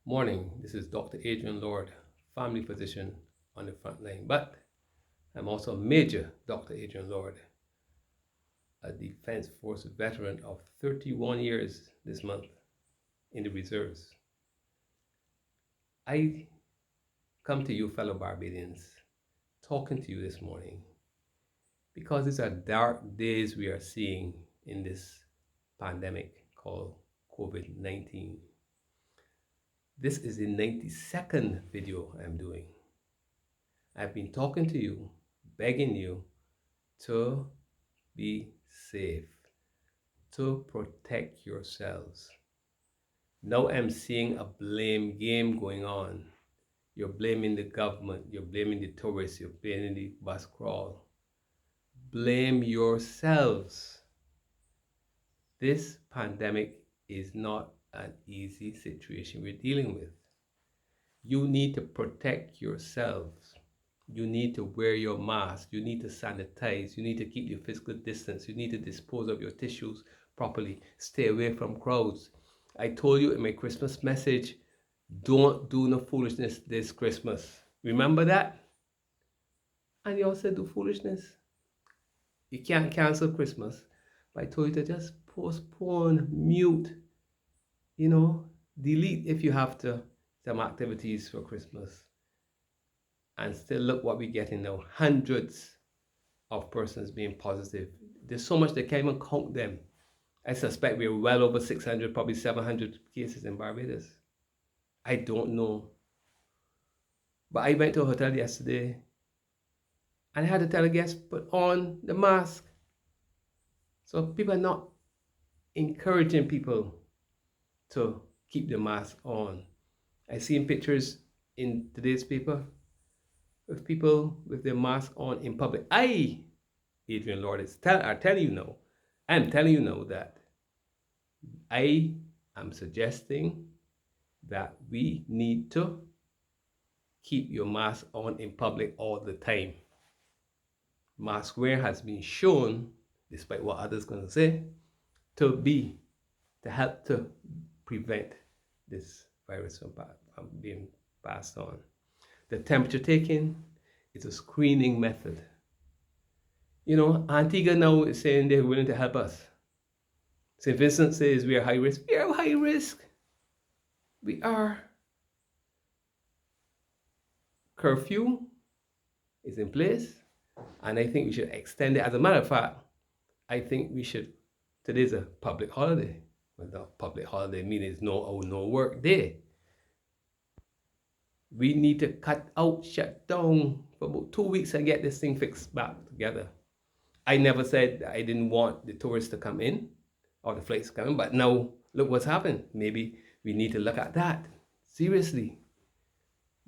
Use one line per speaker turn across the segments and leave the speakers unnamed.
Morning, this is Dr. Adrian Lord, family physician on the front line, but I'm also Major Dr. Adrian Lord, a Defense Force veteran of 31 years this month in the reserves. I come to you, fellow Barbadians, talking to you this morning because these are dark days we are seeing in this pandemic called COVID-19. This is the 92nd video I'm doing. I've been talking to you, begging you to be safe, to protect yourselves. Now I'm seeing a blame game going on. You're blaming the government, you're blaming the tourists, you're blaming the bus crawl. Blame yourselves. This pandemic is not an easy situation we're dealing with. You need to protect yourselves. You need to wear your mask. You need to sanitize. You need to keep your physical distance. You need to dispose of your tissues properly. Stay away from crowds. I told you in my Christmas message, don't do no foolishness this Christmas. Remember that? And you also do foolishness. You can't cancel Christmas. But I told you to just postpone, mute, delete if you have to, some activities for Christmas. And still look what we're getting now. Hundreds of persons being positive. There's so much they can't even count them. I suspect we're well over 600, probably 700 cases in Barbados. I don't know. But I went to a hotel yesterday and I had to tell a guest, put on the mask. So people are not encouraging people to keep the mask on. I seen pictures in today's paper with people with their mask on in public. Adrian Lord, I'm telling you now that I am suggesting that we need to keep your mask on in public all the time. Mask wearing has been shown, despite what others are going to say, to help to prevent this virus from being passed on. The temperature taking is a screening method. Antigua now is saying they're willing to help us. St. Vincent says we are high risk. We are high risk. We are. Curfew is in place, and I think we should extend it. As a matter of fact, I think we should. Today's a public holiday. Well, not public holiday meaning it's no work day. We need to shut down for about 2 weeks and get this thing fixed back together. I never said I didn't want the tourists to come in or the flights to come in, but now look what's happened. Maybe we need to look at that seriously,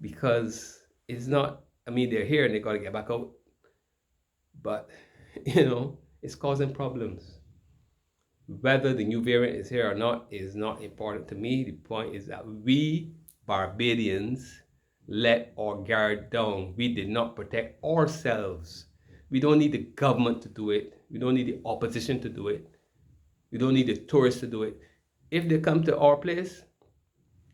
because it's not, they're here and they got to get back out, but it's causing problems. Whether the new variant is here or not is not important to me. The point is that we Barbadians let our guard down. We did not protect ourselves. We don't need the government to do it. We don't need the opposition to do it. We don't need the tourists to do it. If they come to our place,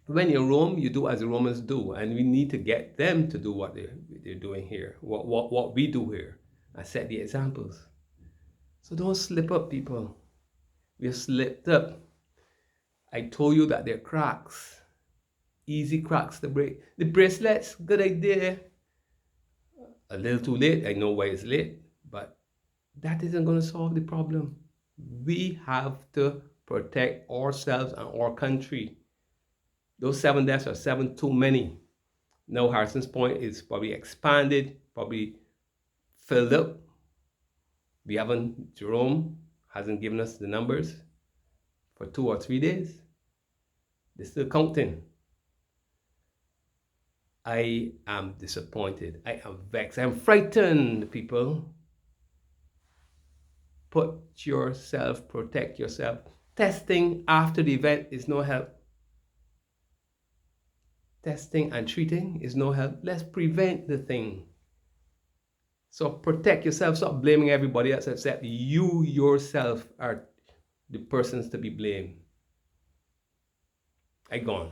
when you roam, you do as the Romans do, and we need to get them to do what they're doing here, what we do here, and set the examples. So don't slip up, people. We've slipped up. I told you that there are cracks. Easy cracks to break. The bracelets, good idea. A little too late. I know why it's late, but that isn't going to solve the problem. We have to protect ourselves and our country. Those 7 deaths are 7 too many. Now Harrison's Point is probably expanded, probably filled up. Jerome hasn't given us the numbers for 2 or 3 days. They're still counting. I am disappointed. I am vexed. I'm frightened, people. Protect yourself. Testing after the event is no help. Testing and treating is no help. Let's prevent the thing. So protect yourself. Stop blaming everybody else except you yourself are the persons to be blamed. I gone.